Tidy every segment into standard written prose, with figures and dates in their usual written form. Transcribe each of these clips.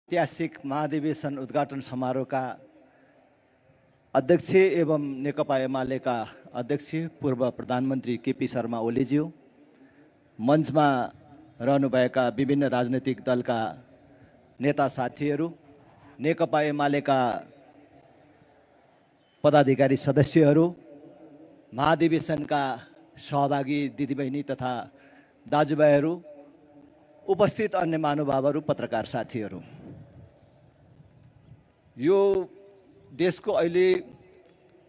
ऐतिहासिक महाधिवेशन उद्घाटन समारोहका अध्यक्ष एवं नेकपा एमालेका अध्यक्ष पूर्व प्रधानमन्त्री केपी शर्मा ओलीज्यू, मञ्चमा रहनुभएका विभिन्न राजनैतिक दलका नेता साथीहरू, नेकपा एमालेका पदाधिकारी सदस्यहरू, महाधिवेशनका सहभागी दिदीबहिनी तथा दाजुभाइहरू, उपस्थित अन्य महानुभावहरू, पत्रकार साथीहरू, यो देशको अहिले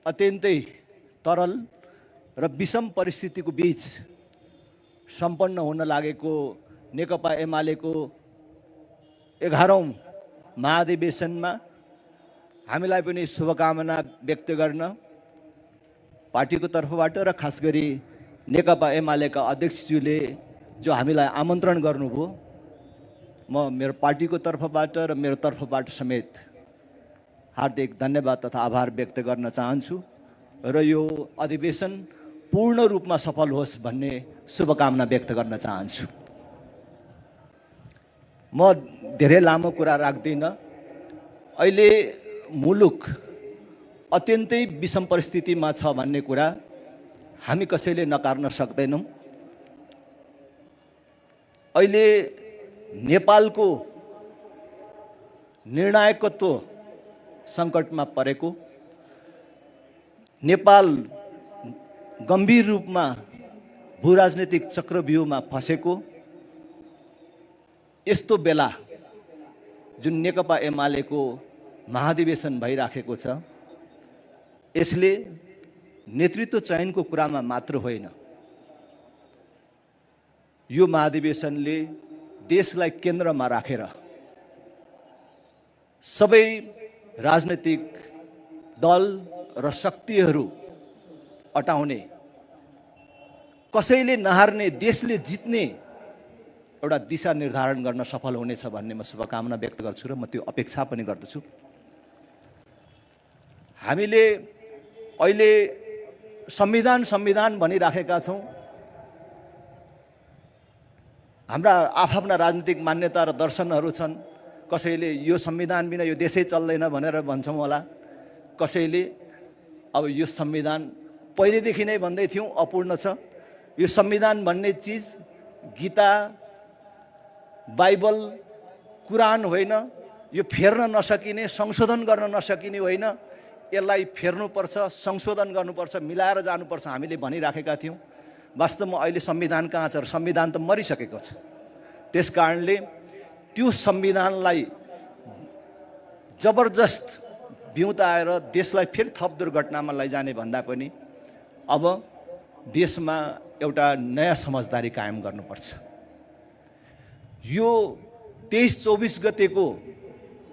अत्यन्तै तरल र विषम परिस्थितिको बीच सम्पन्न हुन लागेको नेकपा एमालेको 11औं महाधिवेशनमा हामीलाई पनि शुभकामना व्यक्त गर्न पार्टीको तर्फबाट र खास गरी नेकपा एमालेका अध्यक्षज्यूले जो हामीलाई आमन्त्रण गर्नुभयो, म मेरो पार्टीको तर्फबाट र मेरो तर्फबाट समेत हार्दिक धन्यवाद तथा आभार व्यक्त गर्न चाहन्छु र यो अधिवेशन पूर्ण रूपमा सफल होस् भन्ने शुभकामना व्यक्त गर्न चाहन्छु। म धेरै लामो कुरा राख्दिनँ। अहिले मुलुक अत्यन्तै विषम परिस्थितिमा छ भन्ने कुरा हामी कसैले नकार्न सक्दैनौँ। अहिले नेपालको निर्णायकत्व सङ्कटमा परेको, नेपाल गम्भीर रूपमा भूराजनीतिक चक्रव्यूहमा फँसेको यस्तो बेला जुन नेकपा एमालेको महाधिवेशन भइराखेको छ, यसले नेतृत्व चयनको कुरामा मात्र होइन, यो महाधिवेशनले देशलाई केन्द्रमा राखेर सबै राजनीतिक दल र शक्तिहरू अटाउने, कसैले नहार्ने देशले जित्ने एउटा दिशा निर्धारण गर्न सफल हुनेछ भन्ने म शुभकामना व्यक्त गर्छु र म त्यो अपेक्षा पनि गर्दछु। हामीले अहिले संविधान भनिराखेका छौँ। हाम्रा आफ्ना राजनीतिक मान्यता र दर्शनहरू छन्। कसैले यो संविधान बिना यो देशै चल्दैन भनेर भन्छौँ होला, कसैले अब यो संविधान पहिलेदेखि नै भन्दै थियौँ अपूर्ण छ, यो संविधान भन्ने चिज गीता, बाइबल, कुरान होइन, यो फेर्न नसकिने, संशोधन गर्न नसकिने होइन, यसलाई फेर्नुपर्छ, संशोधन गर्नुपर्छ, मिलाएर जानुपर्छ हामीले भनिराखेका थियौँ। वास्तवमा अहिले संविधान कहाँ छ र संविधान त मरिसकेको छ। त्यस कारणले त्यो संविधानलाई जबरजस्त बिउताएर देशलाई फेरि थप दुर्घटनामा लैजाने भन्दा पनि अब देशमा एउटा नयाँ समझदारी कायम गर्नुपर्छ। यो 23-24 गतेको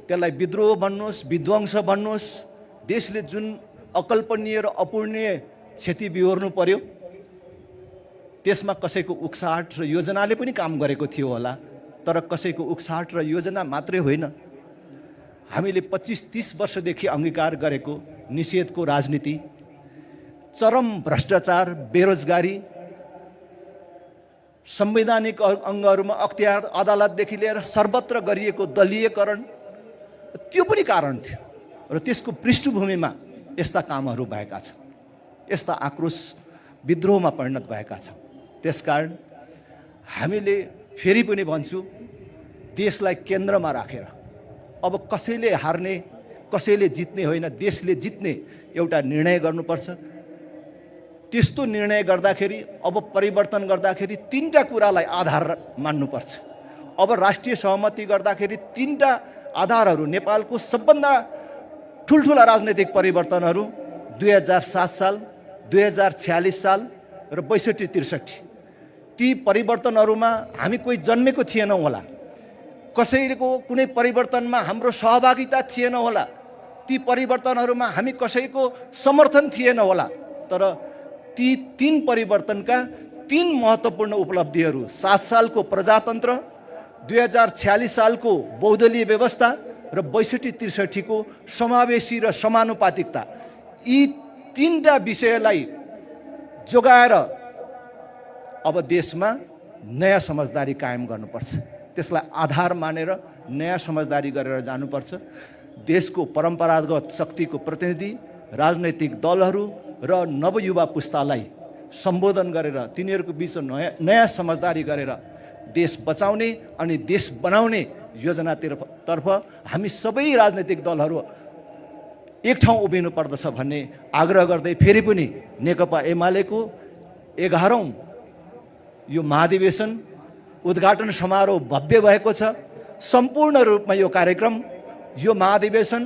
त्यसलाई विद्रोह भन्नुहोस्, विध्वंस भन्नुहोस्, देशले जुन अकल्पनीय र अपूर्णीय क्षति बिहोर्नु पर्यो, त्यसमा कसैको उक्साहट र योजनाले पनि काम गरेको थियो होला, तर कसैको उक्साहट र योजना मात्रै होइन, हामीले 25-30 वर्षदेखि अंगीकार गरेको निषेधको राजनीति, चरम भ्रष्टाचार, बेरोजगारी, संवैधानिक अङ्गहरूमा अख्तियार अदालतदेखि लिएर सर्वत्र गरिएको दलीयकरण, त्यो पनि कारण थियो र त्यसको पृष्ठभूमिमा यस्ता कामहरू भएका छन्, यस्ता आक्रोश विद्रोहमा परिणत भएका छन्। त्यसकारण हामीले फेरि पनि भन्छु, देशलाई केन्द्रमा राखेर अब कसैले हार्ने, कसैले जित्ने होइन, देशले जित्ने एउटा निर्णय गर्नुपर्छ। त्यस्तो निर्णय गर्दाखेरि, अब परिवर्तन गर्दाखेरि 3टा कुरालाई आधार मान्नुपर्छ। अब राष्ट्रिय सहमति गर्दाखेरि 3टा आधारहरू, नेपालको सबभन्दा ठुल्ठुला राजनैतिक परिवर्तनहरू 2007 साल, 2046 साल र 62-63, ती परिवर्तनहरूमा हामी कोही जन्मेको थिएनौँ होला, कसैको कुनै परिवर्तनमा हाम्रो सहभागिता थिएन होला, ती परिवर्तनहरूमा हामी कसैको समर्थन थिएन होला, तर ती 3 परिवर्तनका 3 महत्त्वपूर्ण उपलब्धिहरू, 7 सालको प्रजातन्त्र, 2046 सालको बहुदलीय व्यवस्था र 62-63 को समावेशी र समानुपातिकता, यी 3टा विषयलाई जोगाएर अब देशमा नयाँ समझदारी कायम गर्नुपर्छ। त्यसलाई आधार मानेर नयाँ समझदारी गरेर जानुपर्छ। देशको परम्परागत शक्तिको प्रतिनिधि, राजनैतिक दलहरू र नवयुवा पुस्तालाई सम्बोधन गरेर तिनीहरूको बिचमा नयाँ समझदारी गरेर देश बचाउने अनि देश बनाउने योजनातर्फ हामी सबै राजनैतिक दलहरू एक ठाउँ उभिनु पर्दछ भन्ने आग्रह गर्दै फेरि पनि नेकपा एमालेको 11औं यो महाधिवेशन उद्घाटन समारोह भव्य भएको छ। सम्पूर्ण रूपमा यो कार्यक्रम, यो महाधिवेशन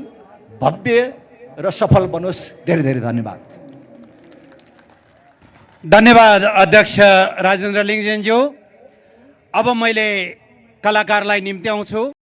भव्य र सफल बनोस्। धेरै धेरै धन्यवाद। धन्यवाद अध्यक्ष राजेन्द्र लिङ्गदेनज्यू। अब मैले कलाकारलाई निम्त्याउँछु।